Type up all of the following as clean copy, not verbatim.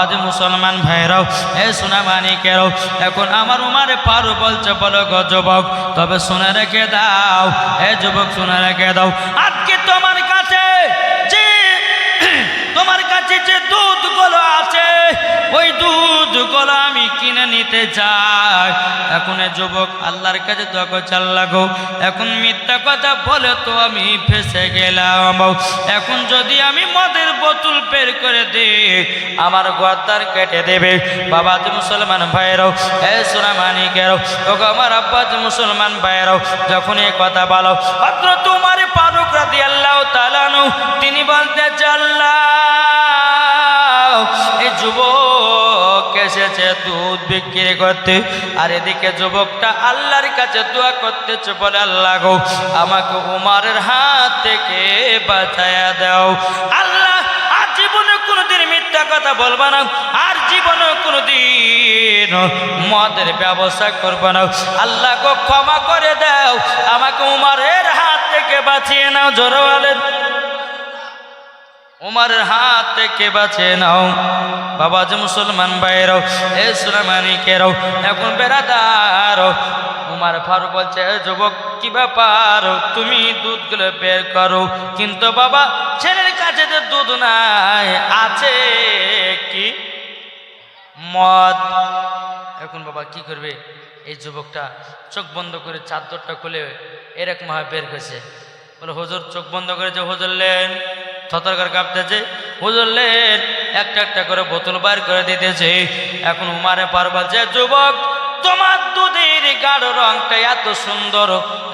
আজ মুসলমান ভাইরাও এ সোনা মানিকেরাও এখন আমার উমারে পারু বলছে বলো গো যুবক তবে শুনে রেখে দাও এ যুবক শুনে রেখে দাও আজকে তোমার কাছে যে দুধগুলো আছে ওই দুধগুলো আমি কিনে নিতে চাই। এখন যুবক আল্লাহর কাছে দোয়া চাল্লাগো এখন মিথ্যা কথা বলে তো আমি ফেসে গেলাম। এখন যদি আমি মদের বোতল বের করে দিই আমার গর্দান কেটে দেবে। বাবা যে মুসলমান ভাইরাও এ সোনা মানিকেরাও ওগো আমার আব্বা যে মুসলমান ভাইরাও যখন এই কথা বলো হযরত উমর ফারুক রাদিয়াল্লাহু তাআলা আনহু তিনি বলতে আল্লাহ এই যুবক এসেছে দুধ বিক্রি করতে আর এদিকে যুবকটা আল্লাহর কাছে দোয়া করতেছে বলে আল্লাহ গো আমাকে উমরের হাত থেকে বাঁচায়া দাও। আল্লাহ আর জীবনে কোনোদিন মিথ্যা কথা বলবা না আর জীবনে কোনোদিন মদের ব্যবসা করবা না। আল্লাহ গো ক্ষমা করে দাও আমাকে উমরের হাত থেকে বাঁচিয়ে নাও। জোরে বলেন উমরের হাত থেকে বাঁচিয়ে নাও। বাবা যে মুসলমান ভাইরাও এ সোনা মানিকেরাও এখন বেরাদার উমর ফারুক বলছে যুবক কি ব্যাপার তুমি দুধগুলো বের করো কিন্তু বাবা ছেলের কাছে তো দুধ নাই আছে কি মদ। এখন বাবা কি করবে এই যুবকটা চোখ বন্ধ করে চাদরটা খুলে এরকম ভাবে বের করেছে বলে হুজুর চোখ বন্ধ করে যে হুজুর লেন থতরকার কাঁপতেছে হুজুর লেন একটা একটা করে বোতল বার করে দিতেছে। এখন উমারে পারবা যে যুবক তোমার দুধের গাঢ় রংটা এত সুন্দর।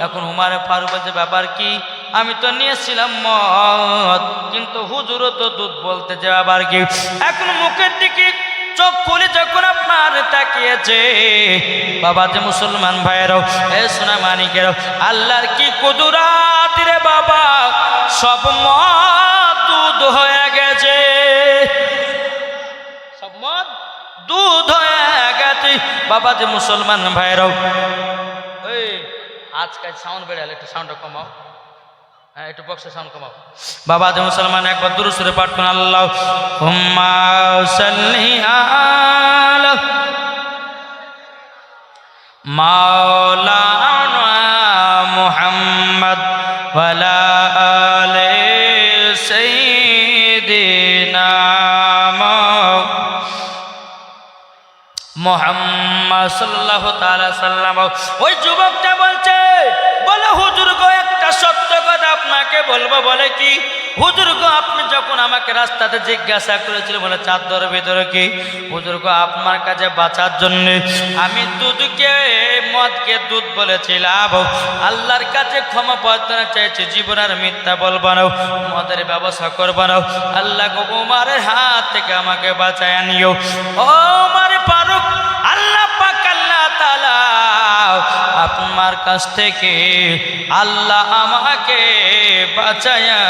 এখন উমারে ফারুক যে ব্যাপার কি আমি তো নিয়েছিলাম মদ কিন্তু হুজুরও তো দুধ বলতে যে আবার কি। এখন মুখের দিকে চোখ খুলে যখন আপনার তাকিয়েছে বাবা যে মুসলমান ভাইরাও এ সোনা মানিকেরাও আল্লাহর কি কুদরাত রে বাবা সব মদ দুধ হয়ে গেছে সব মদ দুধ হয়ে গেছে। বাবা যে মুসলমান ভাইরাও এই আজকাল সাউন্ড বেড়ে একটু সাউন্ডটা কমাও হ্যাঁ একটু বক্সের সাউন্ড কমাও। বাবা যে মুসলমান একবার দুরূদ শরীফ পাঠ করুন আল্লাহুম্মা সাল্লি আলা মাওলানা মুহাম্মদ ওয়া আলা আলি সাইয়্যিদিনা মুহাম্মদ সাল্লাল্লাহু তাআলা সাল্লাম। ওই যুবকটা বলছে বলে হুজুর গো একটা সত্য কথা আপনাকে বলবো। বলে কি হুজুর গো আপনি যখন আমাকে রাস্তাতে জিজ্ঞাসা করেছিলেন বলে চাদরের ভিতরে কি হুজুর গো আপনার কাছে বাঁচার জন্য আমি দুধকে মদকে দুধ বলেছিলাম আল্লাহর কাছে ক্ষমা প্রার্থনা চাইছি জীবন আর মিথ্যা বলবো না মদের ব্যবসা করবো না। আল্লাহ গো উমরের হাত থেকে আমাকে বাঁচায় নিও। ও উমর ফারুক আল্লাহ পাক আল্লাহ তাআলা আপনার কাছ থেকে আল্লাহ আমাকে বাঁচায়া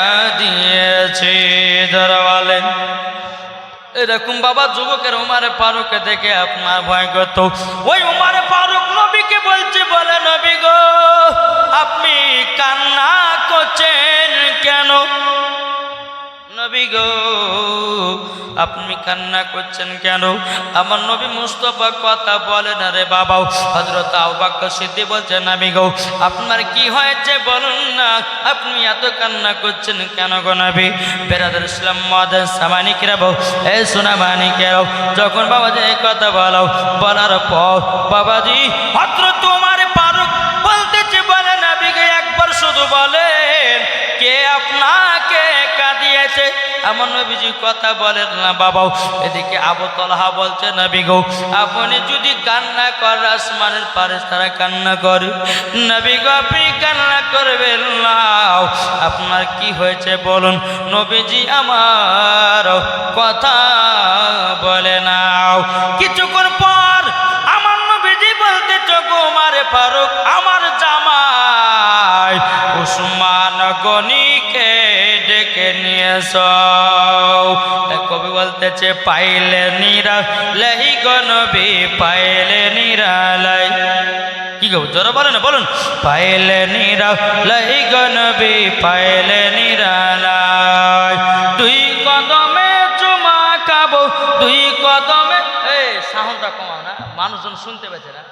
দিয়েছে। যারা বলেন এরকম বাবা যুবকের উমর ফারুককে দেখে আপনার ভয় করত। ওই উমর ফারুক নবীকে বলছে বলে নবী গো আপনি কান্না করছেন কেন? নবী গো আপনি কান্না করছেন কেন? আমার নবী মুস্তাফা কথা বলে না রে বাবা। হযরত আবু বকর সিদ্দিক বলছে নবী গো আপনার কি হয়েছে বলুন না আপনি এত কান্না করছেন কেন গো নবী? বেরাদার ইসলাম মাদার সামানিকেরাও এ সোনা মানিকেরাও যখন বাবাজি এই কথা বলার পর বাবাজি হযরত উমর ফারুক বলতেছে বলে নবী গো একবার শুধু বলেন কে আপনাকে কাঁদিয়েছে? আমার নবীজি কথা বলেন না বাবা। এদিকে আবু তালহা বলছে নবী গো আপনি যদি কান্না করেন আসমানের ফেরেশতারা কান্না করে নবী গো আপনি কান্না করবেন না আপনার কি হয়েছে বলুন? নবীজি আমার কথা বলে নাও। কিছুক্ষণ পর আমার নবীজি বলতে চোখো উমরে ফারুক আমার জামাই উসমান গনিকে ডেকে নিয়ে এসো। কবি বলতেছে পাইলে নিরালাই গো নবী পাইলে নিরালাই কি গো জোরে বলেন বলুন পাইলে নিরালাই গো নবী পাইলে নিরালাই দুই কদমে চুমা খাবো দুই কদমে এই সাউন্ডটা কমাও না, মানুষজন শুনতে পেছে না।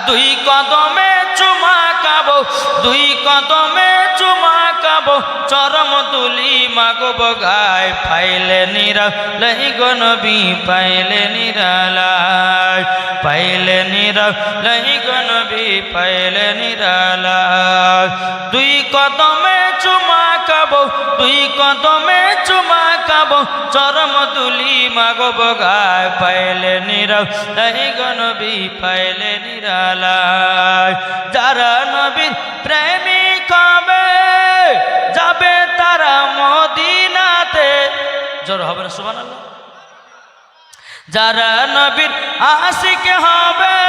দুই কদমে চুমা খাবো, দুই কদমে চুমা খাবো, চরম তুলি মাগব গায়, পাইলে নিরালাই গো নবী, পাইলে নিরালাই, পাইলে নিরালাই গো নবী, পাইলে নিরালাই। দুই কদমে চুমা খাবো, দুই কদমে চুমা খাবো, চরম তুলি মাগব গায়, পাইলে নিরালাই গো নবী, পাইলে নিরালাই। যারা নবীর প্রেমিক হবে যাবে তারা মদিনাতে, জোর হবে না সুবহানাল্লাহ। যারা নবীর আশিক হবে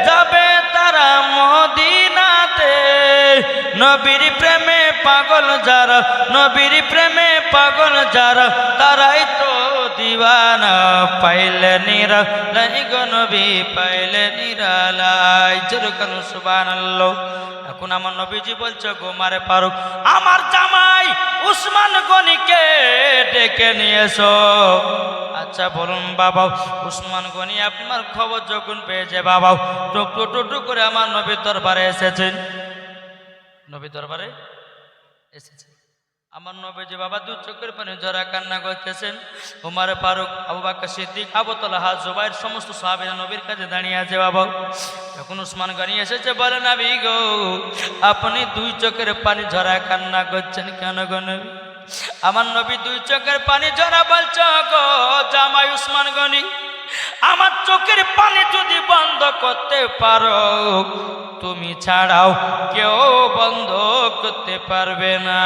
যাবে তারা মদিনাতে, নবীর প্রেমে পাগল যারা, নবীর প্রেমে পাগল যারা, তারাই তো দিওয়ানা, পাইলে নিরালাই গো নবী, পাইলে নিরালাই। যেরকম সুবহানাল্লাহ। এখন আমার নবীজি বলছে গো মারে ফারুক, আমার জামাই উসমান গনিকে ডেকে নিয়ে এসো। আচ্ছা বলুন বাবা, উসমান গনি আপনার খবর যখন পেয়েছে বাবা, টুকটু টুকটু করে আমার নবীর দরবারে এসেছেন, নবীর দরবারে এসেছে। আমার নবীজি বাবা দু চোখের পানি ঝরা কান্না করতেছেন। উমর ফারুক, আবু বকর সিদ্দিক, আবু তালহা, জুবাইর সমস্ত সাহাবীরা নবীর কাছে দাঁড়িয়ে আছে বাবা। যখন উসমান গনি এসেছে বলে নবী গো, আপনি দুই চোখের পানি ঝরা কান্না করছেন কেন গো নবী? আমার নবী দুই চোখের পানি ঝরা বলছে গো জামাই উসমান গনি, আমার চোখের পানি যদি বন্ধ করতে পারো তুমি ছাড়াও কেউ বন্ধ করতে পারবে না।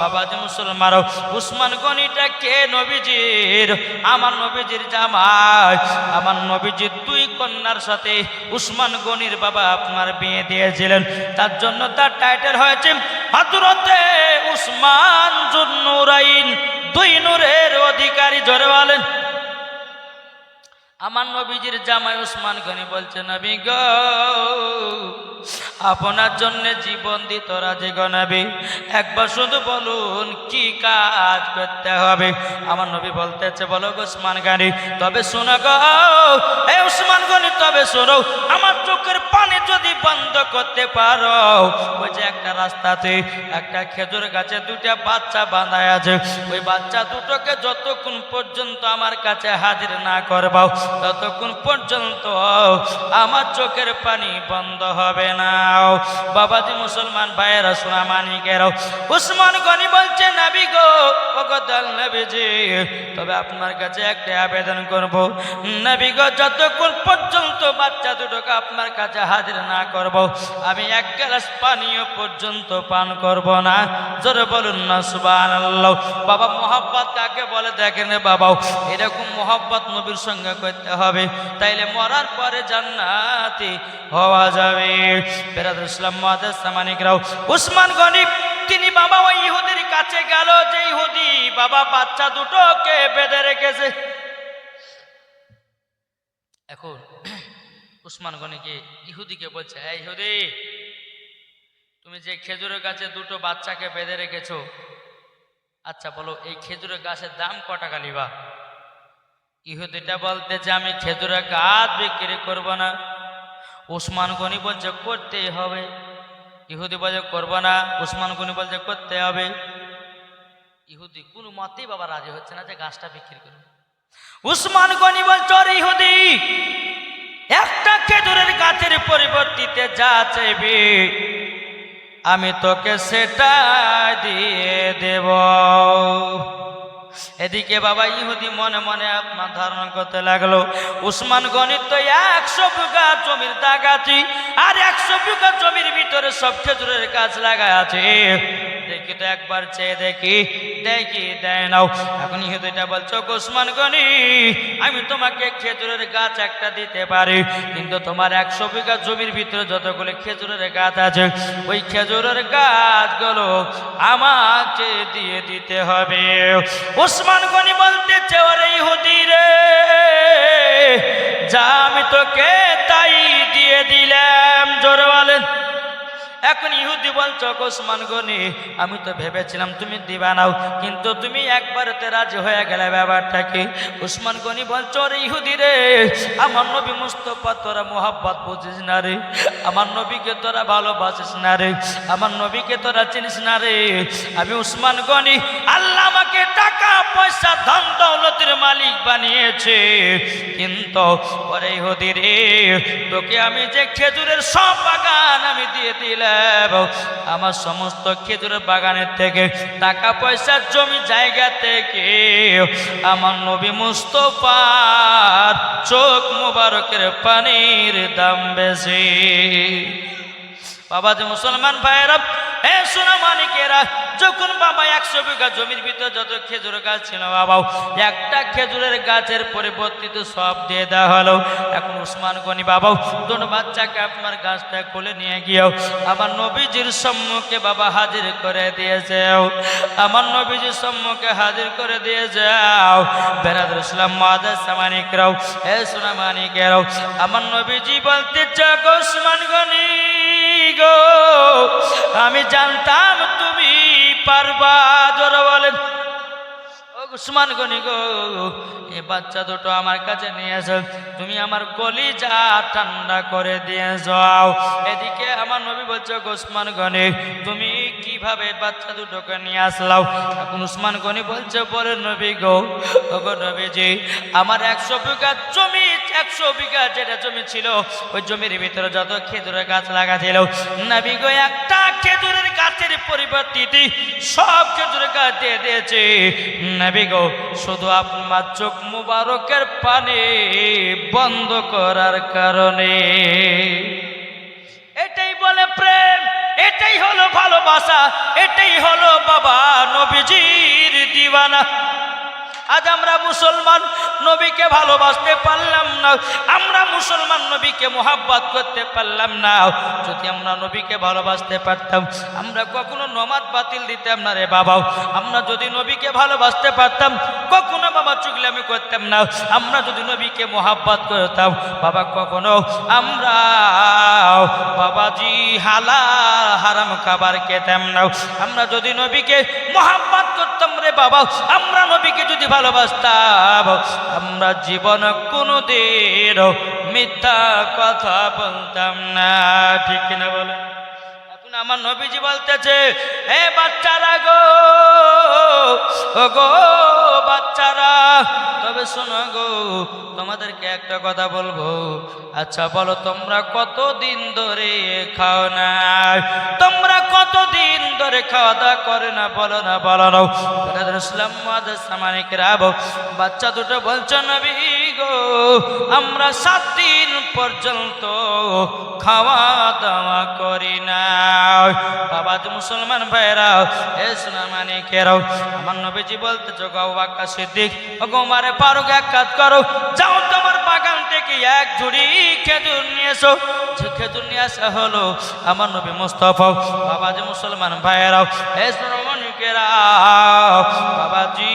বাবাজি মুসলমান, উসমান গনিটা কে? নবীজির, আমার নবীজির জামাই। আমার নবীজির দুই কন্যার সাথে উসমান গনির বাবা আপনার বিয়ে দিয়েছিলেন, তার জন্য তার টাইটেল হয়েছে হযরতে উসমান যুন্নুরাইন, দুই নূরের অধিকারী। জোরে বলেন। আমার নবীজির জামাই উসমান গনি বলছে নবী গো, আপনার জন্য জীবন দিত রাজি গো নবী, একবার শুধু বলুন কি কাজ করতে হবে। আমার নবী বলতেছে বলো গো উসমান গনি, তবে শোনো গো এই উসমান গনি, তবে শোনো, আমার চোখের পানি যদি বন্ধ করতে পারো, ওই যে একটা রাস্তাতে একটা খেজুর গাছে দুটা বাচ্চা বাঁধায় আছে, ওই বাচ্চা দুটোকে যতক্ষণ পর্যন্ত আমার কাছে হাজির না করবাও ততক্ষণ পর্যন্ত আমার চোখের পানি বন্ধ হবে না। বাবাজি মুসলমান ভাইয়েরা, সোনা মানিকেরাও, উসমান গনি বলছে নবী গো, ওগো দয়াল নবীজি, তবে আপনার কাছে একটা আবেদন করব নবী গো, যতক্ষণ পর্যন্ত বাচ্চা দুটোকে আপনার কাছে হাজির না করব আমি এক গ্লাস পানিও পর্যন্ত পান করব না। জোরে বলুন না সুবহানাল্লাহ। বাবা মোহাব্বত কাকে বলে দেখেন বাবা, এরকম মোহাব্বত নবীর সঙ্গে করতে হবে, তাইলে মরার পরে জান্নাতি হওয়া যাবে। বেরাদুল ইসলাম মুআদ্দাস সামানিকরাও, উসমান গনি তিনি বাবা ওই ইহুদির কাছে গেল, যে ইহুদি বাবা বাচ্চা দুটোকে বেঁধে রেখেছে। এখন উসমান গনিকে ইহুদিকে বলছে, এই ইহুদি, তুমি যে খেজুরের গাছে দুটো বাচ্চাকে বেঁধে রেখেছো, আচ্ছা বলো এই খেজুরের গাছের দাম ক টাকা নিবা? ইহুদিটা বলতেছে আমি খেজুরের গাছ বিক্রি করব না। উসমান গনি বলছে করতেই হবে। ইহুদি বলছে করবো না, উসমান গনি বলছে করতে হবে। ইহুদি কোনো মতেই বাবা রাজি হচ্ছে না যে গাছটা বিক্রি করবে। উসমান গনি বলছে ওরে ইহুদি, একটা খেজুরের গাছের পরিবর্তিতে যা চাইবে আমি তোকে সেটা দিয়ে দেব। এদিকে বাবা ইহুদি মনে মনে আপনার ধারণা করতে লাগলো, উসমান গনি তো 100 বিঘা জমির দাগ আছে, আর 100 বিঘা জমির ভিতরে সব খেজুরের গাছ লাগা আছে, দেখি তো একবার চেয়ে দেখি, দেখি দেয় নাও। এখন ইহুদিটা বলছো উসমান গনি, আমি তোমাকে খেজুরের গাছ একটা দিতে পারি, কিন্তু তোমার 100 বিঘা জমির ভিতরে যতগুলো খেজুরের গাছ আছে ওই খেজুরের গাছগুলো আমাকে দিয়ে দিতে হবে। উসমান গনি বলতেছে ওরে ইহুদি রে, যা আমি তোকে তাই দিয়ে দিলাম। জোরে বলেন। এখন ইহুদি বলছো ওসমান গনি আমি তো ভেবেছিলাম তুমি দিবা নাও, কিন্তু তুমি একবারতে রাজি হয়ে গেলে, ব্যাপারটা কি? ওসমান গনি বলছো রে ইহুদি রে, আমার নবী মুস্তাফা তোরা মোহাব্বত বুঝিস না রে, আমার নবীকে তোরা ভালোবাসিস না রে, আমার নবীকে তোরা চিনিস না রে। আমি ওসমান গনি, আল্লাহ আমাকে টাকা পয়সা ধন দৌলতের মালিক বানিয়েছে, কিন্তু ওরে ইহুদি রে, তোকে আমি যে খেজুরের সব বাগান আমি দিয়ে দিলাম, আমার সমস্ত খেজুরের বাগানের থেকে, টাকা পয়সা জমি জায়গা থেকে আমার নবী মুস্তাফার চোখ মুবারকের পানির দাম বেশি। বাবা যে মুসলমান ভাইরা, হে সোনা মানিকেরা, যখন বাবা 100 বিঘা জমির ভিতরে যত খেজুর গাছ ছিল বাবা, একটা খেজুরের গাছের পরিবর্তিত সব দিয়ে দেওয়া হলো। এখন ওসমান গনি বাবা দুটো বাচ্চাকে আপনার গাছটা খুলে নিয়ে গিয়েও আমার নবীজির সম্মুখে বাবা হাজির করে দিয়ে যাও, আমার নবীজির সম্মুখে হাজির করে দিয়ে যাও। বেরাদুল ইসলাম মুআজ্জাজ মানিকরাও, হে সোনা মানিকেরাও, আমার নবীজি বলতে চাও ওসমান গনি গো, আমি জানতাম তুমি পারবা। জোরে বলেন ওসমান গনি গো, এই বাচ্চা দুটো আমার কাছে নিয়ে এসো, তুমি আমার কলিজা ঠান্ডা করে দিয়ে যাও। এদিকে আমার নবী বলছে ওসমান গনি তুমি কিভাবে বাচ্চা দুটোকে নিয়ে আসলাও? এখন ওসমান গনি বলছে বলে নবী গো, ওগো নবীজি, আমার 100 বিঘা জমি, 100 বিঘা যেটা জমি ছিল, ওই জমির ভিতরে যত খেজুরের গাছ লাগা ছিল নবী গো, একটা খেজুরের গাছের পরিবর্তিতে সব খেজুরের গাছ দিয়ে দিয়েছে নবী গো, শুধু আপনার চোখ মুবারকের পানি বন্ধ করার কারণে। এটাই বলে প্রেম, এটাই হলো ভালোবাসা, এটাই হলো বাবা নবীজির দিওয়ানা। আজ আমরা মুসলমান নবীকে ভালোবাসতে পারলাম না, আমরা মুসলমান নবীকে মোহাব্বত করতে পারলাম না। যদি আমরা নবীকে ভালোবাসতে পারতাম, আমরা কখনো নামাজ বাতিল দিতাম না রে বাবা। আমরা যদি নবীকে ভালোবাসতে পারতাম, কখনো বাবা চুগলামি করতাম না। আমরা যদি নবীকে মোহাব্বত করতাম বাবা, কখনো আমরা বাবাজি হালাল হারাম খাবার খেতাম না। আমরা যদি নবীকে মোহাব্বত করতাম রে বাবা, আমরা নবীকে যদি ভালোবাসতাম, আমরা জীবন কোনোদিন মিথ্যা কথা বলতাম না। ঠিক কিনা বলে? এখন আমার নবীজি বলতেছে, হে বাচ্চারা গো, ও গো বাচ্চারা, তবে শোনো গো, তোমাদেরকে একটা কথা বলবো। আচ্ছা বলো, তোমরা কতদিন ধরে খাও না? তোমরা কতদিন ধরে খাওয়া দাওয়া করে না? বলো না, বলো না। ইসলাম বাচ্চা দুটো বলছো নবী গো, আমরা 7 দিন পর্যন্ত খাওয়া দাওয়া করি না। বাবা মুসলমান ভাইরা, এ সোনা মানিকেরাও, আমার নবীজি বলতেছো গো আবু বকর সিদ্দিক, ও গো ওমর ফারুক, এক কাজ করো, যাও তোমার বাগান থেকে এক ঝুড়ি খেজুর নিয়ে এসো। যে খেজুর নিয়ে আসা হলো আমার নবী মুস্তাফা। বাবাজি মুসলমান ভাইরাও, এ সোনা মানিকেরাও, বাবাজি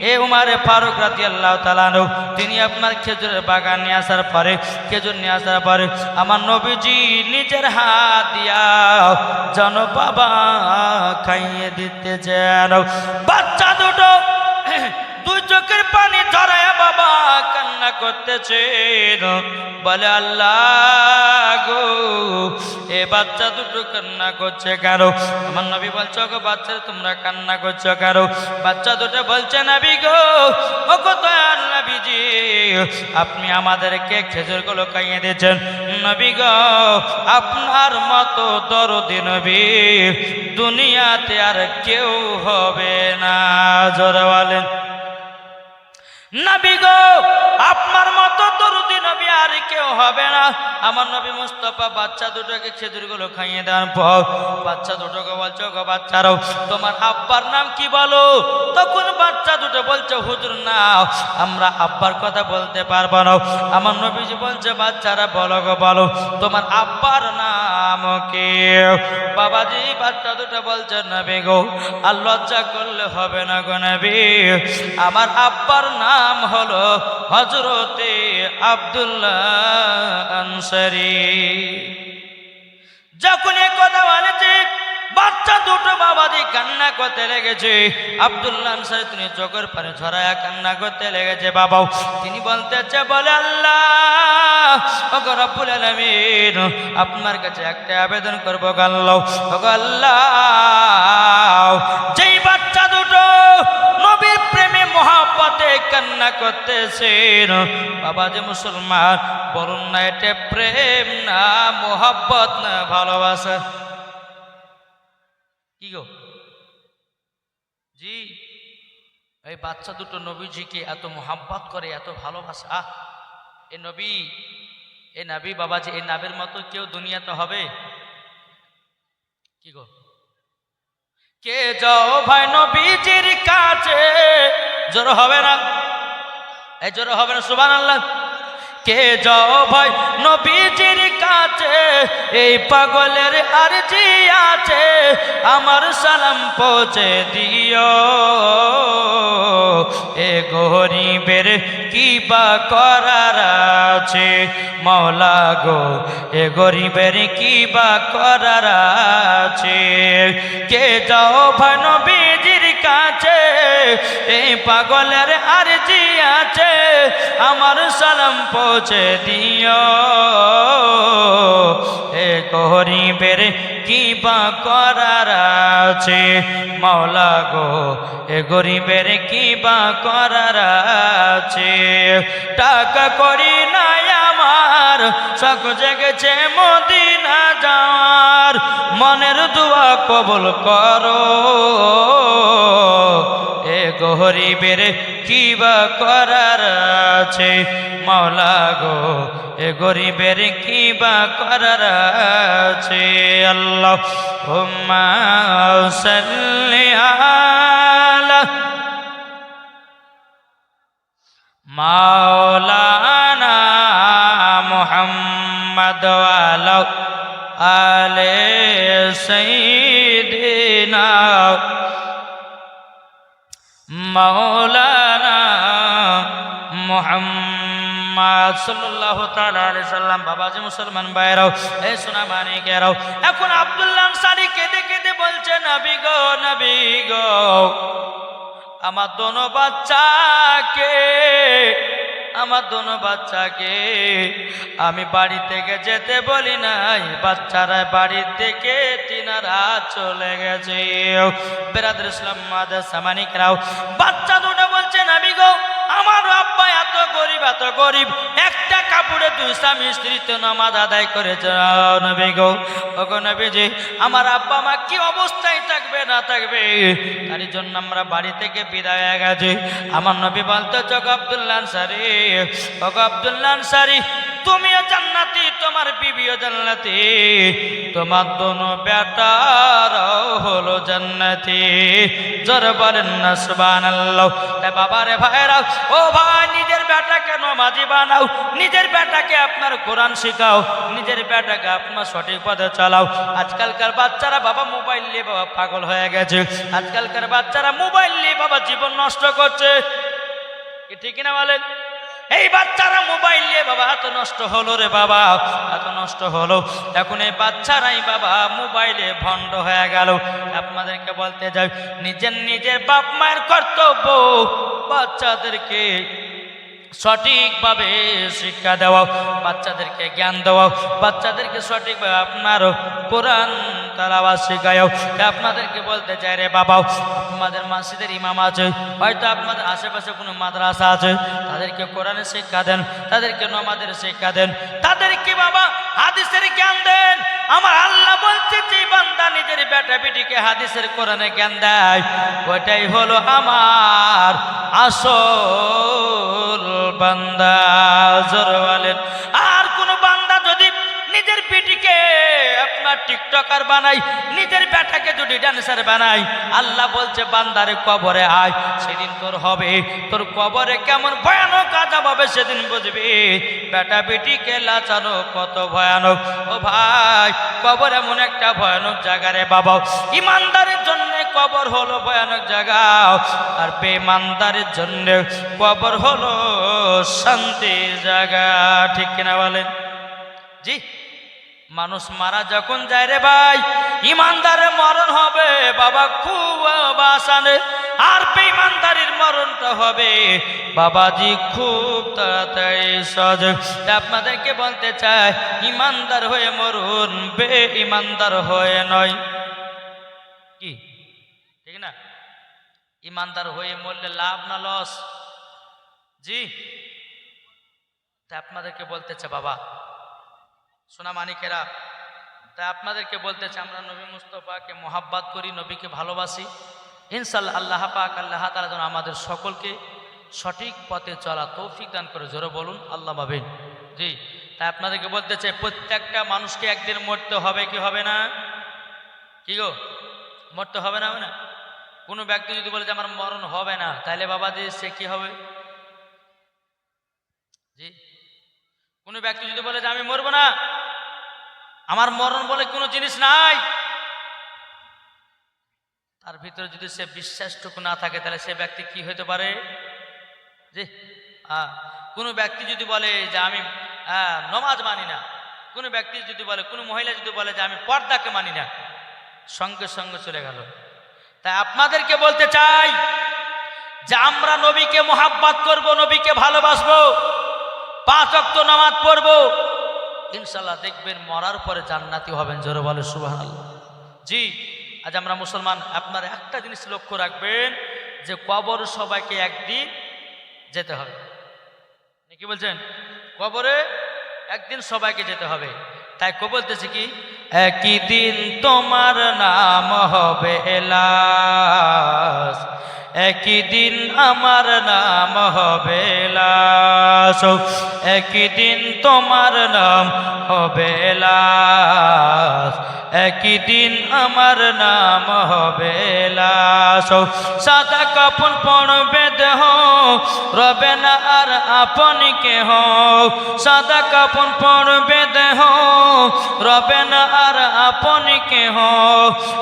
এ উমর ফারুক রাদিয়াল্লাহু তাআলা আনহু, তিনি আপনার খেজুরের বাগান নিয়ে আসার পরে, খেজুর নিয়ে আসার পরে আমার নবীজি নিজের হাত দিয়া যেন বাবা খাইয়ে দিতে যেন। বাচ্চা দুটো দুই চোখের পানি ঝরায়া বাবা কান্না করতেছে, বলে আল্লাহ গো, এ বাচ্চা দুটো কান্না করছে কারো? আমার নবী বলছো গো বাচ্চারা তোমরা কান্না করছো কারো? বাচ্চা দুটো বলছে নবী গো, ও গো দয়াল নবীজি, আপনি আমাদেরকে খেজুরগুলো খাইয়ে দিয়েছেন, নবী গো আপনার মতো দরদি নবী দুনিয়াতে আর কেউ হবে না। জোরে বলেন নবী গো, আপনার মতো দরদি নবী আর কেউ হবে না। আমার নবী মুস্তাফা বাচ্চা দুটোকে খেজুরগুলো খাইয়ে দেওয়ার পর বাচ্চা দুটোকে বলছো গো বাচ্চারাও, তোমার আব্বার নাম কি বলো? তখন বাচ্চা দুটো বলছে হুজুর না, আমরা আব্বার কথা বলতে পারবো না। আমার নবীজি বলছে বাচ্চারা বলো গো, বলো তোমার আব্বার নাম কি? বাবাজি বাচ্চা দুটো বলছে নবী গো, আর লজ্জা করলে হবে না গো নবী, আমার আব্বার নাম হলো হযরতে আব্দুল্লাহ আনসারী। যখন এ কথা বলেছে বাচ্চা দুটো বাবাজি কান্না করতে লেগেছে। আব্দুল্লাহ আনসারী তিনি চোখের পানি ঝরায়া কান্না করতে লেগেছে। বাবাও তিনি বলতেছে, বলে আল্লাহ ওগো রব্বুল আলামিন, আপনার কাছে একটা আবেদন করবো আল্লাহ, ওগো আল্লাহ, যেই বাচ্চা দুটো নবীর প্রেমে মহব্বতে কান্না করতেছেন, বাবা যে মুসলমান, বলুন না এটা প্রেম না মহব্বত না ভালোবাসা? কি গো জি, এই বাচ্চা দুটো নবীজিকে এত মোহাব্বত করে, এত ভালোবাসা। এ নবী, এ নবী বাবাজি, এই নাবির মতো কেউ দুনিয়াতে হবে? কি গো, কে যাও ভাই নবীজির কাছে, জোর হবে না? এই জোর হবে না? সুবহানাল্লাহ। কে যাও ভাই নবীজির কাছে, এই পাগলের আরজি আছে, আমার সালাম পৌঁছে দিও। এ গরিবের কি বা করার আছে মাওলা গো, এ গরিবের কি বা করার আছে। কে যাও ভাই নবীজির কাছে, এই পাগলের আরজি আছে, আমার সালাম পৌঁছে দিও। এ গরিবের কি বা করার আছে মাওলা গো, এ গরিবের কি বা করার আছে। টাকা করি নাই আমার, শখ জেগেছে মদিনা যাওয়ার, মনের দোয়া কবুল করো। এ গরিবের কি বা করার আছে মাওলা গো, এ গরিবের কি বা করার আছে। আল্লাহুম্মা সাল্লি আলা মাওলানা মুহাম্মদ ওয়া আলা আলি সাইয়্যিদিনা মাওলানা মুহাম্মদ সাল্লাল্লাহু তাআলা আলাইহি সাল্লাম। বাবাজি মুসলমান ভাইরাও, এই সোনা মানিকেরাও, এখন আব্দুল্লাহ আনসারী কেঁদে কেঁদে বলছে, নবী গো, নবী গো, আমার দোনো বাচ্চাকে, আমার দোনো বাচ্চাকে আমি বাড়ি থেকে যেতে বলি নাই, বাচ্চারা বাড়ি থেকে তিনারা চলে গেছে। বেরাদর ইসলাম মাদ্রাসা মানিকরাও, বাচ্চা দুটো বলছে, নবী গো, আমার আব্বা এত গরিব, এত গরিব, একটা কাপড়ে দুই স্বামী স্ত্রী তো নামাজ আদায় করে যাও। নবী গো, ওগো নবীজি, আমার আব্বা মা কি অবস্থায় থাকবে না থাকবে, তার জন্য আমরা বাড়ি থেকে বিদায় হয়ে গেছি। আমার নবী বলতে, ওগো আব্দুল্লাহ আনসারী, ওগো আব্দুল্লাহ আনসারী, তুমিও জান্নাতি, তোমার বিবিও জান্নাতি, তোমার দোনো বেটারাও হলো জান্নাতি। জোরে বলেন না সুবহানাল্লাহ। তাই বাবারে ভাইরা, ও ভাই, নিজের বেটাকে নামাজি বানাও, নিজের বেটাকে আপনার কোরআন শিখাও, নিজের বেটাকে আপনার সঠিক পথে চালাও। আজকালকার বাচ্চারা বাবা মোবাইল নিয়ে বাবা পাগল হয়ে গেছে, আজকালকার বাচ্চারা মোবাইল নিয়ে বাবা জীবন নষ্ট করছে। কি ঠিক না বলেন? এই বাচ্চারা মোবাইল নিয়ে বাবা এত নষ্ট হলো রে বাবা, এত নষ্ট হলো। এখন এই বাচ্চারাই বাবা মোবাইলে ভণ্ড হয়ে গেল। আপনাদেরকে বলতে যাই, নিজের নিজের বাপ মায়ের কর্তব্য বাচ্চাদেরকে সঠিকভাবে শিক্ষা দেওয়া, বাচ্চাদেরকে জ্ঞান দেওয়া, বাচ্চাদেরকে সঠিকভাবে আপনার কোরআন তেলাওয়াত শেখাও। আপনাদেরকে বলতে চাই রে বাবা, আপনাদের মসজিদের ইমাম আছে, হয়তো আপনাদের আশেপাশে কোনো মাদ্রাসা আছে, তাদেরকে কোরআনের শিক্ষা দেন, তাদেরকে নামাজের শিক্ষা দেন, তাদেরকে বাবা হাদিসের জ্ঞান দেন। আমার আল্লাহ বলছে, যে বান্দা নিজের বেটা বেটিকে হাদিসের কোরআনের জ্ঞান দেয়, ওইটাই হলো আমার আসল বান্দা। জোরে বলেন। আর কোন বান্দা যদি নিজের বেটিকে আপনার টিকটকার বানাই, নিজের বেটাকে যদি ডান্সার বানাই, আল্লাহ বলছে, বান্দারে কবরে আয়, সেদিন তোর হবে, তোর কবরে কেমন ভয়ানক আযাব হবে সেদিন বুঝবি। বেটা বেটিকে লাচানো কত ভয়ানক। ও ভাই, কবর এমন একটা ভয়ানক জায়গা রে বাবা। ইমানদারের জন্য কবর হলো ভয়ানক জায়গা, আর বেঈমানদারের জন্য কবর হলো শান্তির জায়গা। ঠিক কিনা বলেন? জি, মানুষ মারা যখন যায় রে ভাই, ইমানদারের মরণ হবে বাবা খুব আসানে, আর বেঈমানদারির মরণটা হবে বাবাজি খুব তাড়াতাড়ি সহজ। আপনাদেরকে বলতে চাই, ইমানদার হয়ে মরুন, বেঈমানদার হয়ে নয়। কি ঠিক না? ইমানদার হয়ে মরলে লাভ না লস? জি, তাই আপনাদেরকে বলতে চাই বাবা সোনা মানিকেরা, তাই আপনাদেরকে বলতে চাই আমরা নবী মুস্তফাকে মোহাব্বত করি, নবীকে ভালোবাসি। ইনশাআল্লাহ আল্লাহ পাক আল্লাহ তাআলা যেন আমাদের সকলকে সঠিক পথে চলা তৌফিক দান করে। জোরে বলুন আল্লাহ ভাবেন। জি, তাই আপনাদেরকে বলতে চাই প্রত্যেকটা মানুষকে একদিন মরতে হবে কি হবে না? কি গো, মরতে হবে না? হবে না? কোনো ব্যক্তি যদি বলে যে আমার মরণ হবে না, তাহলে বাবাজি সে কি হবে? জি, কোনো ব্যক্তি যদি বলে যে আমি মরবো না, আমার মরণ বলে কোনো জিনিস নাই, তার ভিতরে যদি সে বিশ্বাসটুকু না থাকে, তাহলে সে ব্যক্তি কি হতে পারে? জি, কোনো ব্যক্তি যদি বলে যে আমি নমাজ মানি না, কোনো ব্যক্তি যদি বলে, কোনো মহিলা যদি বলে যে আমি পর্দাকে মানি না, সঙ্গে সঙ্গে চলে গেল। তাই আপনাদেরকে বলতে চাই যে আমরা নবীকে মোহাব্বত করব, নবীকে ভালোবাসবো, 5 ওয়াক্ত নামাজ পড়বো, ইনশাআল্লাহ দেখবেন মরার পরে জান্নাতি হবেন। জোরে বলে সুবহানাল্লাহ। জি, আজ আমরা মুসলমান, আপনারা একটা জিনিস লক্ষ্য রাখবেন যে কবর সবাইকে একদিন যেতে হবে। কি বলছেন? কবরে একদিন সবাইকে যেতে হবে। তাই কো বলতেছে কি, একই দিন তোমার নাম হবে লাশ, একই দিন আমার নাম হবে লাশ, একই দিন তোমার নাম হবে লাশ, একই দিন আমার নাম হবে লাশ। সাদা কাপড় পরবে দেহ, রবে না আর আপন কেহ, সাদা কাপড় পরবে দেহ, রবে না আর আপন কেহ,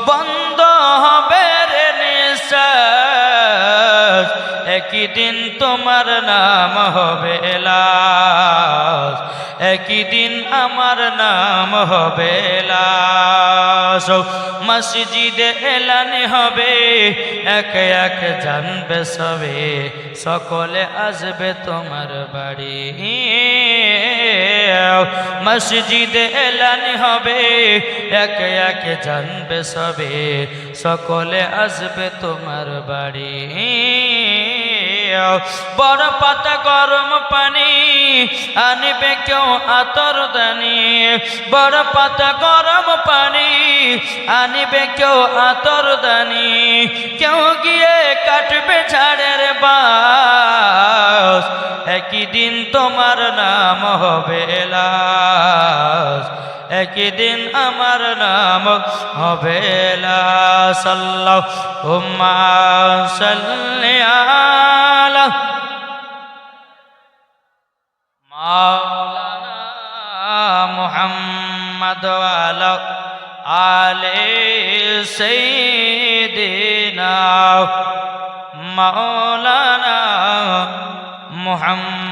বন্ধ হবে রে নিঃশ্বাস, একই দিন তোমার নাম হবে লাশ, একই দিন আমার নাম হবে লাশ। মসজিদে এলান হবে, এক এক জানবে সবে, সকলে আসবে তোমার বাড়ি। মসজিদে এলান হবে, এক এক জানবে সবে, সকলে আসবে তোমার বাড়ি। বড় পাতা গরম পানি আনিবে কেউ আতর দানি, বড় পাতা গরম পানি আনিবে কেউ আতর দানি, কেউ গিয়ে কাটবে ঝাড়ের বাস, একই দিন তোমার নাম হবে লাশ, একই দিন আমার নাম হবে লাশ। আল্লাহুম্মা সাল্লি আলা মাওলানা মুহাম্মদ ওয়া আলা আলি সাইয়্যিদিনা মাওলানা মুহাম্মদ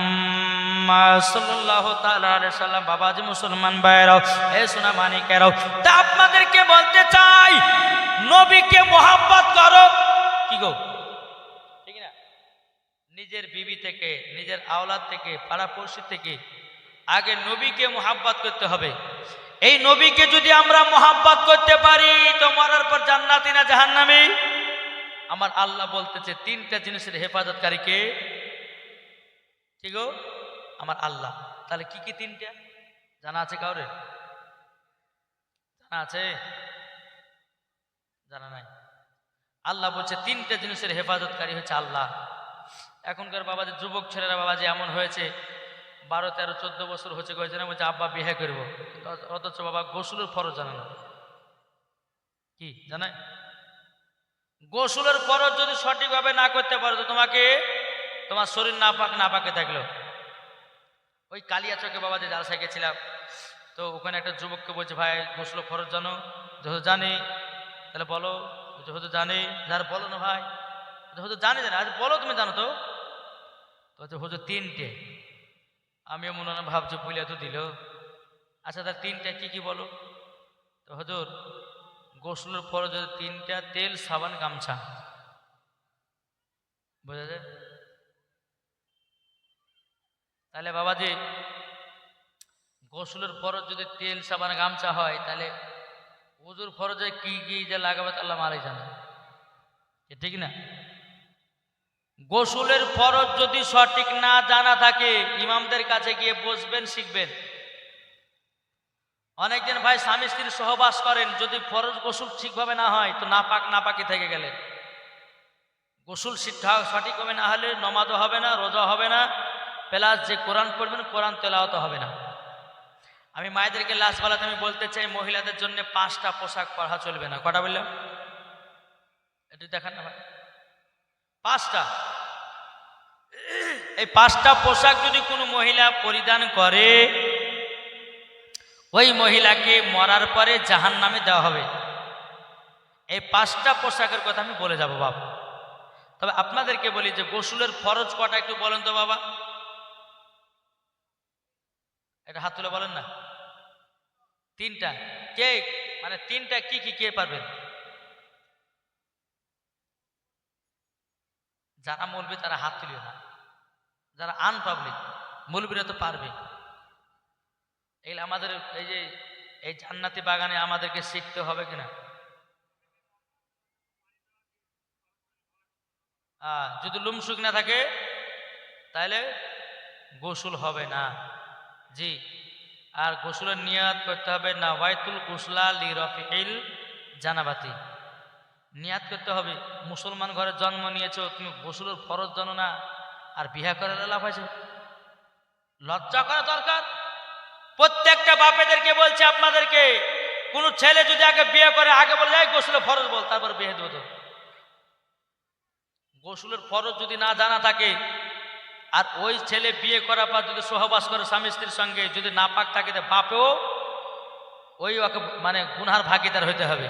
সাল্লাল্লাহু তাআলা আলাইহি সাল্লাম। বাবাজি মুসলমান ভাইরাও, এ সোনা মানিকেরাও, তা আপনাদেরকে বলতে চাই নবীকে মোহাব্বত করো। কি গো, ঠিক না? নিজের বিবি থেকে, নিজের আওলাদ থেকে, পাড়াপড়শি থেকে আগে নবীকে মোহাব্বত করতে হবে। এই নবীকে যদি আমরা মোহাব্বত করতে পারি তো মরার পর জান্নাতি না জাহান্নামী? আমার আল্লাহ বলতেছে 3টা জিনিসের হেফাজতকারী কে? কি গো, আমার আল্লাহ। তাহলে কি কি 3টা জানা আছে কাউরে? জানা আছে? জানা নাই? আল্লাহ বলছে 3টা জিনিসের হেফাজতকারী হচ্ছে আল্লাহ। এখনকার বাবাজি যুবক ছেলেরা বাবাজি এমন হয়েছে, 12, 13, 14 বছর হচ্ছে কয়েছে না, বলছে আব্বা বিয়ে করবো, অথচ বাবা গোসলের ফরজ জানে না। কি জানায়? গোসলের ফরজ যদি সঠিকভাবে না করতে পারো তো তোমাকে, তোমার শরীর না পাকে থাকলো। ওই কালিয়াচকে বাবাজি জালসায় গেছিলাম, তো ওখানে একটা যুবককে বলছে ভাই গোসল ফরজ জানো? জানি। তাহলে বলো। হয়তো জানি। যারা বলো না ভাই, হয়তো জানি জানি, আজ বলো তুমি জানো তো? হয়তো 3টে। আমিও মনে হয় ভাবছি পুলিয়া তো দিল, আচ্ছা, তার তিনটা কি কি বলো তো হুজুর? গোসলের পরে যদি তিনটা তেল, সাবান, গামছা, বোঝা যায়? তাহলে বাবাজি গোসলের ফরজ যদি তেল, সাবান, গামছা হয়, তাহলে ওযুর ফরজে কি কি যে লাগাবে তা আল্লাহ মালিক জানে, ঠিক না? গোসলের ফরজ যদি সঠিক না জানা থাকে, ইমামদের কাছে গিয়ে বসবেন, শিখবেন। অনেকদিন ভাই স্বামী স্ত্রী সহবাস করেন, যদি ফরজ গোসল ঠিকভাবে না হয় তো নাপাকি থেকে গেলেন। গোসল সঠিকভাবে না হলে নমাজও হবে না, রোজা হবে না, প্লাস যে কোরআন পড়বেন কোরআন তেলাওয়াত হবে না। আমি মায়েদেরকে লাস্ট বেলাতে আমি বলতে চাই, মহিলাদের জন্য 5টা পোশাক পরা চলবে না। কটা বললাম? একটু দেখান না ভাই। 5টা। এই 5টা পোশাক যদি কোনো মহিলা পরিধান করে, ওই মহিলাকে মরার পরে জাহান্নামে দেওয়া হবে। এই 5টা পোশাকের কথা আমি বলে যাব বাবা। তবে আপনাদেরকে বলি যে গোসলের ফরজ কটা একটু বলেন তো বাবা, এটা হাত তুলে বলেন না। 3টা। কে মানে 3টা কি কি কে পারবেন? যারা মৌলবি তারা হাত তুলিও না, যারা আনপাবলিক মৌলবিরা তো পারবে। এই আমাদের এই যে এই জান্নাতি বাগানে আমাদেরকে শিখতে হবে কিনা? যদি লুমসুক না থাকে তাহলে গোসল হবে না। জি, আর গোসলের নিয়াত করতে হবে না, ওয়াইতুল গোসলা লি রফিল জানাবাতি। নিয়াত করতে হবে। মুসলমান ঘরে জন্ম নিয়েছো, তুমি গোসলের ফরজ জানো না আর বিয়ে করার লাভ আছে? লজ্জা করা দরকার। প্রত্যেকটা বাপেদেরকে বলছে আপনাদেরকে, কোন ছেলে যদি আগে বিয়ে করে আগে বলে যায় গোসলের ফরজ বল, তারপর বিয়ে দেবো। তো গোসলের ফরজ যদি না জানা থাকে, আর ওই ছেলে বিয়ে করার পর যদি সহবাস করে স্বামী স্ত্রীর সঙ্গে, যদি নাপাক থাকে, বাপেও ওই ওকে মানে গুনহার ভাগিদার হইতে হবে।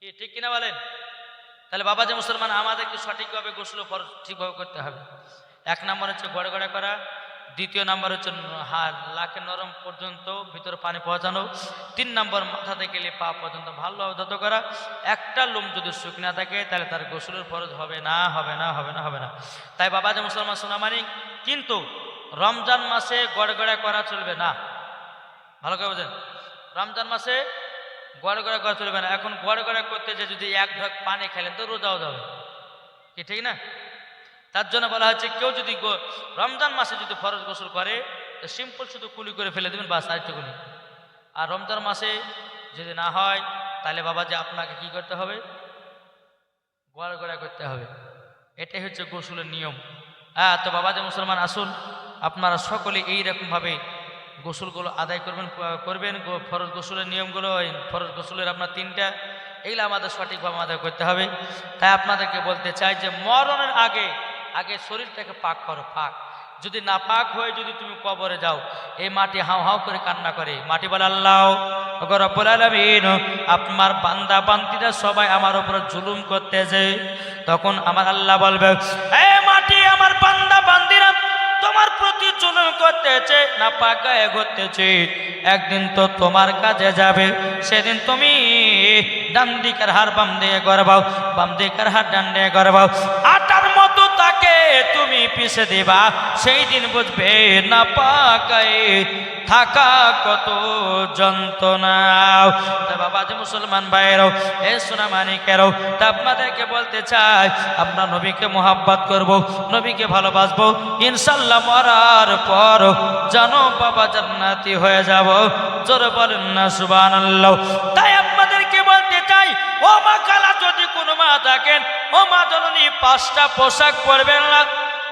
কি ঠিক কিনা বলেন? তাহলে বাবা যে মুসলমান, আমাদেরকে সঠিকভাবে গোসল ফরজ ঠিকভাবে করতে হবে। 1 নম্বর হচ্ছে গড়ে গড়ে করা, 2য় নম্বর হচ্ছে লাখে নরম পর্যন্ত ভিতরে পানি পৌঁছানো, 3 নম্বর মাথা থেকে পা পর্যন্ত ভালোভাবে ধৌত করা। একটা লোম যদি শুকনা থাকে তাহলে তার গোসলের ফরজ হবে না, হবে না, হবে না, হবে না। তাই বাবা যে মুসলমান সোনামানি, কিন্তু রমজান মাসে গড়ে গড়ে করা চলবে না। ভালো করে বোঝেন, রমজান মাসে গড়ে গড়ে করা চলবে না। এখন গড়ে গড়ে করতে যে যদি 1 ঢোক পানি খেলেন তো রোজাও যাবে, কি ঠিক না? তার জন্য বলা হচ্ছে, কেউ যদি রমজান মাসে যদি ফরজ গোসল করে তো সিম্পল শুধু কুলি করে ফেলে দেবেন, বাস, আরেকটুকুনি। আর রমজান মাসে যদি না হয় তাহলে বাবা যে আপনাকে কি করতে হবে? গড়ে গড়ে করতে হবে। এটাই হচ্ছে গোসলের নিয়ম। তো বাবা যে মুসলমান, আসুন আপনারা সকলে এইরকমভাবে গোসলগুলো আদায় করবেন। ফরজ গোসলের নিয়মগুলো, ফরজ গোসলের আপনার 3টা, এইগুলো আমাদের সঠিকভাবে আদায় করতে হবে। তাই আপনাদেরকে বলতে চাই যে মরণের আগে আগে শরীরটাকে পাক করো। পাক যদি না পাক হয়ে যদি তুমি কবরে যাও, এই মাটি হাউ হাউ করে কান্না করে। মাটি বলে, আল্লাহ রব্বুল আলামিন, আপনার বান্দা বান্দিরা সবাই আমার উপরে জুলুম করতেছে। তখন আমার আল্লাহ বলবে, এ মাটি, আমার বান্দা বান্দিরা তোমার প্রতি জুলুম করতেছে, না পাক গায়ে ঘুরতেছে। একদিন তো তোমার কাজে যাবে, সেদিন তুমি ডান দিকের হাড় বাম দিকে গড়াও, বাম দিকের হাড় ডান দিকে গড়াও, আটার মতো তাকে তুমি পিষে দিবা। সেই দিন বুঝবে না পাক গায়ে থাকা কত যন্ত্রণা। বাবা যে মুসলমান ভাইয়েরাও, এ সোনা মানিকেরাও, তা আপনাদেরকে বলতে চাই, আমরা নবীকে মোহাব্বত করব, নবীকে ভালোবাসবো, ইনশাল্লাহ মরার পর জানো বাবা জান্নাতি হয়ে যাব। জোরে বলেন না সুবহানাল্লাহ। তাই আপনাদেরকে বলতে চাই, ও মা খালা, যদি কোনো মা থাকেন, ও মা জননী, 5টা পোশাক পরবেন না।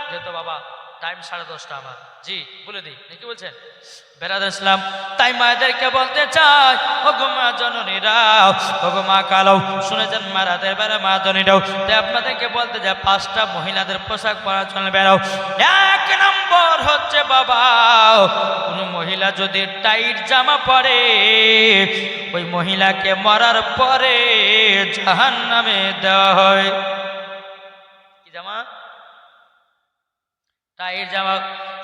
যেহেতু বাবা টাইম 10:30 আমার, জি বলে দিই, কি বলছেন বেরাদর ইসলাম? তাই মায়েদেরকে বলতে চাই, ও গো মা জননীরাও, ও গো মা কালাও, শুনেছেন মারাদের বেড়া মা জননীরাও। তাই আপনাদেরকে বলতে চাই, 5টা মহিলাদের পোশাক পরা চলবে। 1 নম্বর হচ্ছে বাবা, কোন মহিলা যদি টাইট জামা পরে, ওই মহিলাকে মরার পরে জাহান্নামে দেওয়া হয়। কি জামা? টাইট জামা।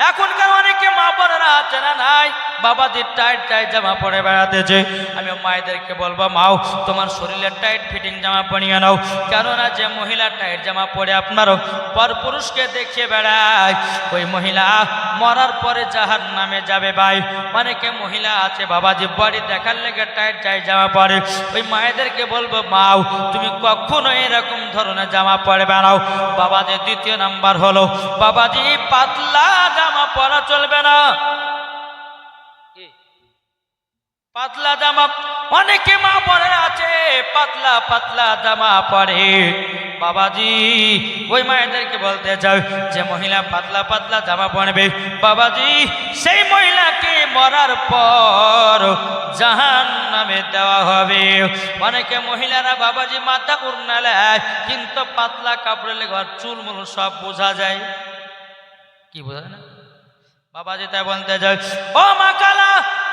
এখনকার অনেকে মা বোনেরা আছে না নাই, বাবাজির টাইট টাইট জামা পরে বেড়াতেছে। আমি মায়েদেরকে বলবো, মাও তোমার শরীরের টাইট ফিটিং জামা পরিয়ে নাও, কেননা যে মহিলা টাইট জামা পরে আপনার পর পুরুষকে দেখিয়ে বেড়ায়, ওই মহিলা মরার পরে জাহান্নামে যাবে। ভাই অনেকে মহিলা আছে বাবাজি বডি দেখার লেগে টাইট টাইট জামা পরে, ওই মায়েদেরকে বলবো, মাও তুমি কখনো এরকম ধরনের জামা পরে বেড়াও। বাবাজি দ্বিতীয় নাম্বার হলো, বাবাজি পাতলা জামা পরা চলবে না। পাতলা জামা অনেকে মা বোনেরা আছে পাতলা পাতলা জামা পরে। বাবাজি ওই মায়েদেরকে বলতে চাই, যে মহিলা পাতলা পাতলা জামা পরবে বাবাজি সেই মহিলাকে মরার পর জাহান্নামে দেওয়া হবে। অনেকে মহিলারা বাবাজি মাথা উড়না নেয়, কিন্তু পাতলা কাপড়ে লেগে চুলমুল সব বোঝা যায়। কি বোঝা যায় না বাবাজি? তাই বলতে চাই, ও মা কালা,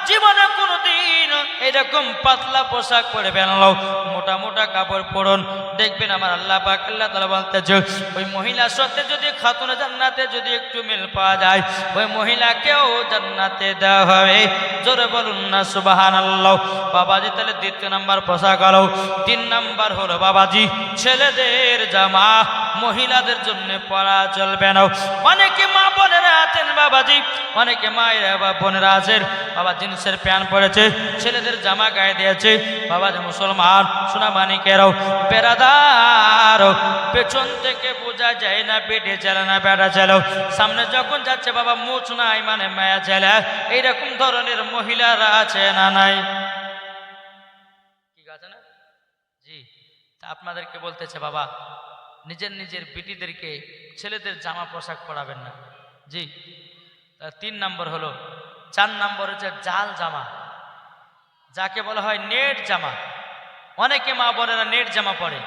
জীবনে কোনোদিন এরকম পাতলা পোশাক পরে বেনালো, মোটা মোটা কাপড় পরুন, দেখবেন আমার আল্লাহ পাক আল্লাহ তাআলা বলতেছে, ওই মহিলার সাথে যদি খাতুনে জান্নাতে যদি একটু মিল পাওয়া যায়, ওই মহিলাকেও জান্নাতে দেওয়া হবে। জোরে বলুন না সুবহানাল্লাহ। বাবাজি তাহলে দ্বিতীয় নাম্বার পোশাক হলো। তিন নাম্বার হলো বাবাজি ছেলেদের জামা মহিলাদের জন্য পরা চলবে না। অনেকে মা বোনেরা আছেন বাবাজি, অনেকে মায়েরা বা বোনেরা আছেন বাবা জিন্সের প্যান্ট পরেছে, ছেলেদের জামা গায়ে দিয়েছে। বাবা যে মুসলমান সোনা মানিকেরাও বেড়াদার, পেছন থেকে বোঝা যায় না বেটে চলে না বেড়া চলো, সামনে যখন যাচ্ছে বাবা মুছ নাই মানে মায়া চলে। এইরকম ধরনের মহিলারা আছে না নাই? ঠিক আছে না জি? আপনাদেরকে বলতেছে বাবা নিজের নিজের বিটিদেরকে ছেলেদের জামা পোশাক পরাবেন না। জি। তিন নম্বর হলো। চার নম্বর হচ্ছে জাল জামা, যাকে বলা হয় নেট জামা। অনেকে মা বোনেরা নেট জামা পরে,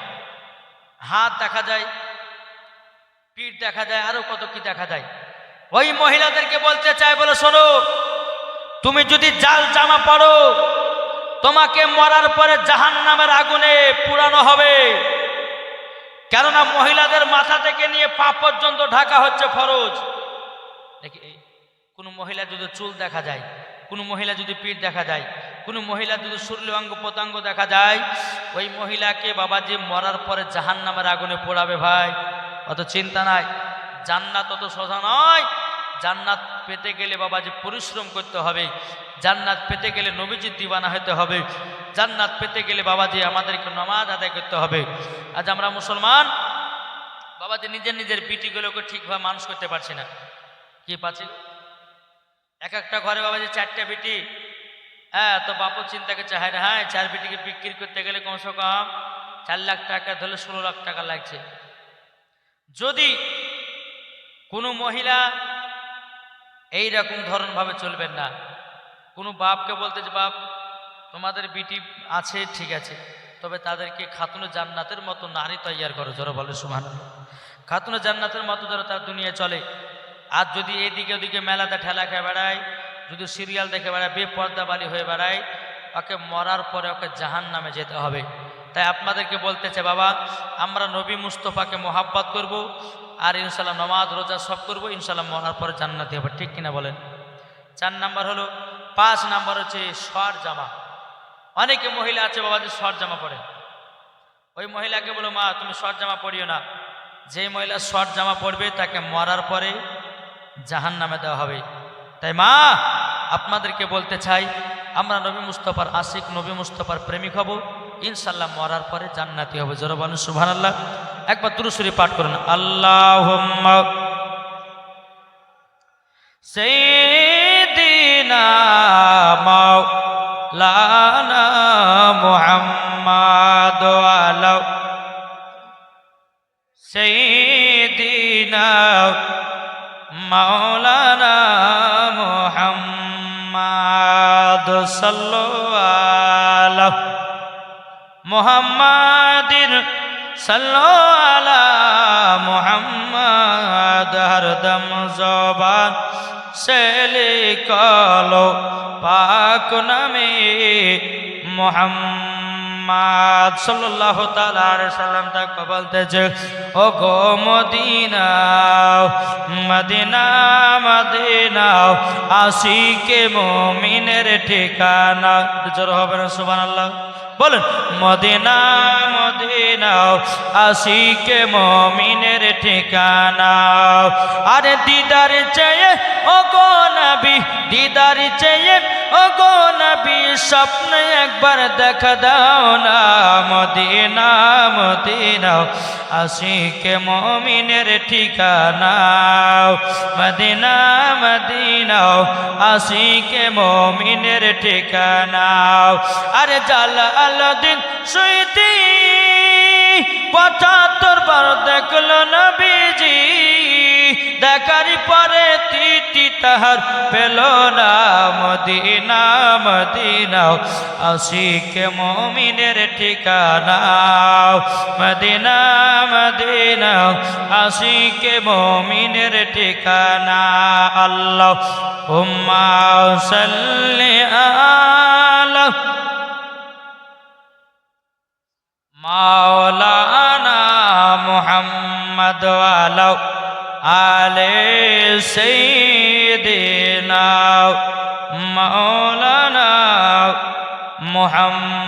হাত দেখা যায়, পিঠ দেখা যায়, আরো কত কি দেখা যায়। ওই মহিলাদেরকে বলতে চাই, বলে শোনো, তুমি যদি জাল জামা পরো তোমাকে মরার পরে জাহান্নামের আগুনে পুরানো হবে। কেননা মহিলাদের মাথা থেকে নিয়ে পা পর্যন্ত ঢাকা হচ্ছে ফরজ। কোনো মহিলা যদি চুল দেখা যায়, কোনো মহিলা যদি পিঠ দেখা যায়, কোনো মহিলা যদি শরীর অঙ্গ প্রত্যঙ্গ দেখা যায়, ওই মহিলাকে বাবাজি মরার পরে জাহান্নামের আগুনে পোড়াবে। ভাই অত চিন্তা নাই, জান্নাত অত সোজা নয়। জান্নাত পেতে গেলে বাবাজি পরিশ্রম করতে হবে, জান্নাত পেতে গেলে নবীজির দিওয়ানা হতে হবে, জান্নাত পেতে গেলে বাবাজি আমাদেরকে নামাজ আদায় করতে হবে। আজ আমরা মুসলমান বাবাজি নিজের নিজের বিটিগুলোকে ঠিকভাবে মানুষ করতে পারছি না। কি পাচ্ছি? এক একটা ঘরে বাবাজি চারটে বিটি, হ্যাঁ, তো বাপও চিন্তা করছে, হ্যাঁ হ্যাঁ 4 বিটিকে বিক্রি করতে গেলে কমসে কম 4 লাখ টাকা ধরলে 16 লাখ টাকা লাগছে। যদি কোনো মহিলা এই রকম ধরন ভাবে চলবেন না। কোনো বাপকে বলতে যে, বাপ তোমাদের বিটি আছে ঠিক আছে, তবে তাদেরকে খাতুনে জান্নাতের মতো নারী তৈয়ার করো। যারা বলে সুবহানাল্লাহ। খাতুনে জান্নাতের মতো যারা তার দুনিয়া চলে। আর যদি এদিকে ওদিকে মেলাতে ঠেলা খেয়ে বেড়ায়, যদি সিরিয়াল দেখে বেড়ায়, বেপর্দা বালি হয়ে বেড়ায়, ওকে মরার পরে ওকে জাহান্নামে যেতে হবে। তাই আপনাদেরকে বলতেছে বাবা, আমরা নবী মুস্তফাকে মোহাব্বত করব, আর ইনশাল্লাহ নামাজ রোজা সব করবো, ইনশাল্লাহ মরার পরে জান্নাতি হবে। ঠিক কিনা বলেন? 4 নাম্বার হলো। 5 নাম্বার হচ্ছে শর্ট জামা। অনেকে মহিলা আছে বাবা যে শর্ট জামা পরে, ওই মহিলাকে বলো, মা তুমি শর্ট জামা পরিও না। যে মহিলা শর্ট জামা পরবে তাকে মরার পরে জাহান্নামে দেওয়া হবে। তাই মা আপনাদেরকে বলতে চাই, আমরা নবী মুস্তফার আশিক, নবী মুস্তফার প্রেমিক হব, ইনশাল্লাহ মরার পরে জান্নাতি হবে। জোরে বলেন সুবহানাল্লাহ। একবার দুরূদ শরীফ পাঠ করুন। আল্লাহুম্মা সাইয়্যিদিনা মাওলানা মুহাম্মাদ ওয়া আলা সাইয়্যিদিনা মাওলানা মুহাম্মাদ সাল্লাল্লাহু আলা মুহাম্মাদিন সাল্লাল্লাহু আলা মুহাম্মাদ। হরদম জবান সে লিখলো পাক নামে মুহাম্মাদ সাল্লাল্লাহু তাআলা আলাইহি সাল্লাম। তাকে বলতেছে, ও গো মদিনা মদিনা মদিনা মদিনা আশিকে মুমিনের ঠিকানা। জোর হবে না সুবহানাল্লাহ? বলেন মদিনা মদিনা আশিকে মুমিনের ঠিকানা। আরে দিদার চেয়ে ও গো নবী, দিদার চেয়ে ও গো নবী, স্বপ্নে একবার দেখা দাও না। মদিনা মদিনা আশিকে মুমিনের ঠিকানা। মদিনা মদিনা আশিকে মুমিনের ঠিকানা। আরে জালালউদ্দিন সুয়ুতি ৭৫ বার দেখলো নবীজি, দেখার পরে তৃপ্তি তাহার পেল না। মদিনা মদিনা আশিকে মুমিনের ঠিকানা। মদিনা মদিনা আশিকে মুমিনের ঠিকানা। আল্লাহুম্মা সাল্লি আলা মাওলানা মুহাম্মদ ওয়া আলা আলে সাইয়্যিদিনা মাওলানা মুহাম্মদ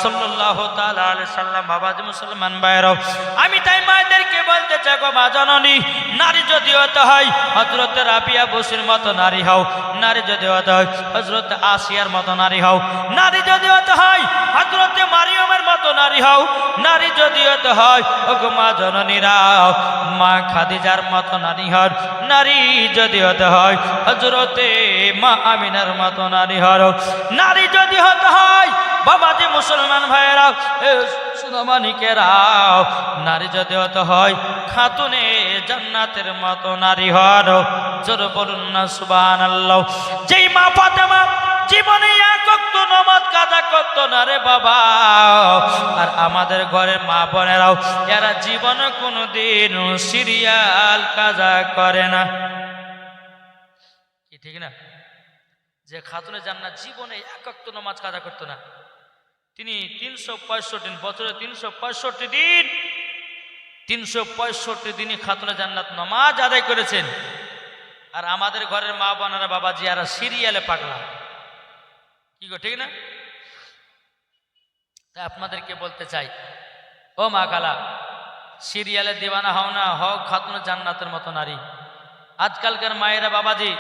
সাল্লাল্লাহু তাআলা আলাইহি সাল্লাম। বাবাজি মুসলমান ভাইরাও, আমি তাই মায়েদেরকে বলতে চাই গো মা জননী, নারী যদি হতে হয় হযরত রাবিয়া বসির মতো নারী হও, নারী যদি হতে হয় হযরত আসিয়ার মতো নারী হও, নারী যদি হতে হয় হযরত মারিয়মের মতো নারী হও, নারী যদি হতে হয় ও গো মা জননীরা মা খাদিজার মতো নারী হও, নারী যদি হতে হয় হযরত মা আমিনার মতো নারী হও, নারী যদি হতে হয় বাবাজি মুসলমান ভাইয়েরা সুদামানিকেরাও, নারী যদি হতে হয় খাতুনে জান্নাতের মতো নারী হও। জোর বলুন না সুবহানাল্লাহ। যেই মা ফাতেমা জীবনে এক ওয়াক্ত নামাজ কাজা করতো না রে বাবা, আর আমাদের ঘরের মা বোনেরাও এরা জীবনে কোনোদিন সিরিয়াল কাজা করে না, কি ঠিক না? যে খাতুনে জান্নাত জীবনে এক ওয়াক্ত নামাজ কাজা করতো না, তিনি ৩৬৫ দিন, বছরে ৩৬৫ দিন, ৩৬৫ দিনই খাতুনে জান্নাত নামাজ আদায় করেছেন। আর আমাদের ঘরের মা বোনেরা বাবাজি এরা সিরিয়ালে পাগলা, কি গো ঠিক না? তাই আপনাদেরকে বলতে চাই ও মা খালা, সিরিয়ালে দিওয়ানা হও না, হও খাতুনে জান্নাতের মতো নারী। আজকালকার মায়েরা বাবাজি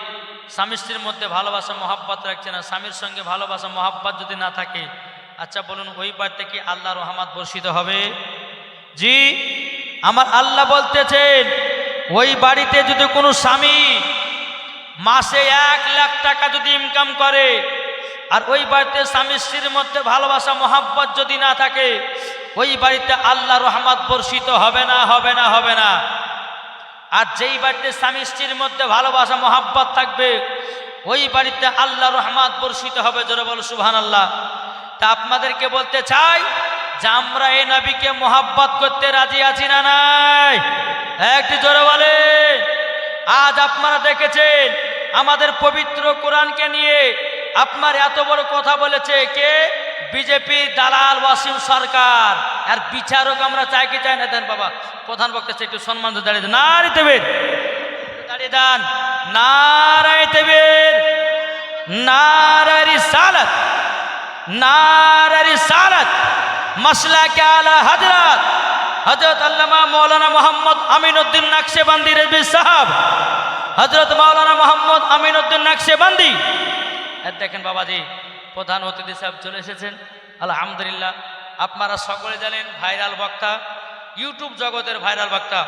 স্বামী স্ত্রীর মধ্যে ভালোবাসা মহাব্বত রাখছে না। স্বামীর সঙ্গে ভালোবাসা মহাব্বত যদি না থাকে, আচ্ছা বলুন ওই বাড়িতে কি আল্লাহর রহমত বর্ষিত হবে? জি, আমার আল্লাহ বলতেছেন ওই বাড়িতে যদি কোনো স্বামী মাসে ১ লাখ টাকা যদি ইনকাম করে, আর ওই বাড়িতে স্বামী স্ত্রীর মধ্যে ভালোবাসা মহাব্বত যদি না থাকে, ওই বাড়িতে আল্লাহ রহমত বর্ষিত হবে না, হবে না, হবে না। আর যেই বাড়িতে স্বামী স্ত্রীর মধ্যে ভালোবাসা মহাব্বত থাকবে, ওই বাড়িতে আল্লাহ রহমত বর্ষিত হবে। জোরে বল সুবহানাল্লাহ। তা আপনাদেরকে বলতে চাই যে আমরা এই নবীকে মহাব্বত করতে রাজি আছি না নাই? একটু জোরে বলে। আজ আপনারা দেখেছেন আমাদের পবিত্র কোরআনকে নিয়ে আপনার এত বড় কথা বলেছে কে? বিজেপি দালাল ওয়াসিম সরকার। আর বিচারক আমরা চাই কি চাই না? দেন বাবা প্রধান বক্তা একটু সম্মান দাঁড়িয়ে দেন, নারী দেবেন, দাঁড়িয়ে দেন, নারায় দেবের, নারায় রিসালাত, নারায় রিসালাত, মাসলাকে আলা হযরত হযরত আল্লামা মাওলানা মোহাম্মদ আমিনউদ্দিন নকশবন্দি রেজভী সাহেব, হযরত মাওলানা মোহাম্মদ আমিনউদ্দিন নকশবন্দি। দেখেন বাবাজি প্রধান অতিথি সাহেব চলে এসেছেন, আলহামদুলিল্লাহ। আপনারা সকলে জানেন ভাইরাল বক্তা, ইউটিউব জগতের ভাইরাল বক্তা,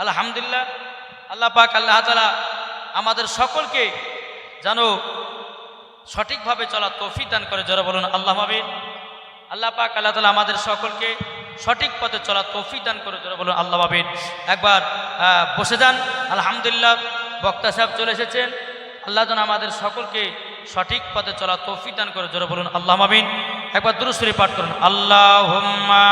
আলহামদুলিল্লাহ। আল্লাহ পাক আল্লাহ তাআলা আমাদের সকলকে যেন সঠিকভাবে চলার তৌফিক দান করে। জোরে বলুন আল্লাহুম্মা আমিন। আল্লাহ পাক আল্লাহ তাআলা আমাদের সকলকে সঠিক পথে চলার তৌফিক দান করে। জোরে বলুন আল্লাহুম্মা আমিন। একবার বসে যান, আলহামদুলিল্লাহ। বক্তা সাহেব চলে এসেছেন, আল্লাহ যেন আমাদের সকলকে সঠিক পথে চলার তৌফিক দান করে। জোরে বলুন আল্লাহুম্মা আমিন। একবার দুরূদ শরীফ পাঠ করুন, আল্লাহুম্মা